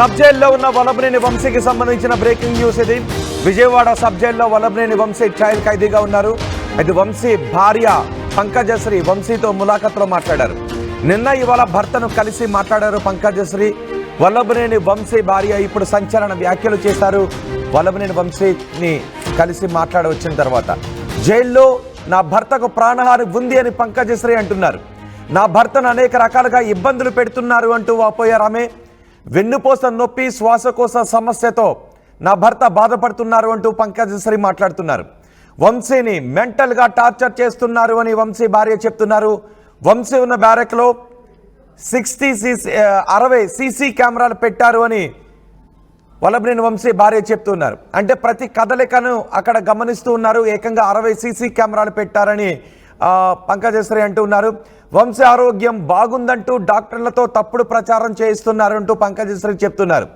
Sub జైల్లో ఉన్న వల్లభనేని వంశీకి సంబంధించిన బ్రేకింగ్ న్యూస్ ఇది. విజయవాడ సబ్ జైల్లో వల్లభనేని వంశీ ట్రయల్ ఖైదీగా ఉన్నారు. అయితే వంశీ భార్య పంకజశ్రీ వంశీతో ములాఖత్లో మాట్లాడారు. నిన్న ఇవాళ భర్తను కలిసి మాట్లాడారు పంకజశ్రీ. వల్లభనేని వంశీ భార్య ఇప్పుడు సంచలన వ్యాఖ్యలు చేశారు. వల్లభనేని వంశీని కలిసి వచ్చిన తర్వాత జైల్లో నా భర్తకు ప్రాణహాని ఉంది అని పంకజశ్రీ అంటున్నారు. నా భర్తను అనేక రకాలుగా ఇబ్బందులు పెడుతున్నారు అంటూ వాపోయారు ఆమె. వెన్నుపోస నొప్పి, శ్వాసకోశ సమస్యతో నా భర్త బాధపడుతున్నారు అంటూ పంకజశ్రీ మాట్లాడుతున్నారు. వంశీని మెంటల్గా టార్చర్ చేస్తున్నారు అని వంశీ భార్య చెప్తున్నారు. వంశీ ఉన్న బ్యారెక్లో 60 సీసీ కెమెరాలు పెట్టారు అని వల్లభనేని వంశీ భార్య చెప్తున్నారు. అంటే ప్రతి కదలికను అక్కడ గమనిస్తూ ఉన్నారు. ఏకంగా 60 సీసీ కెమెరాలు పెట్టారని పంకజశ్రీ అంటున్నారు. వంశీ ఆరోగ్యం బాగుందంటూ డాక్టర్లతో తప్పుడు ప్రచారం చేయిస్తున్నారంటూ పంకజశ్రీ చెప్తున్నారు.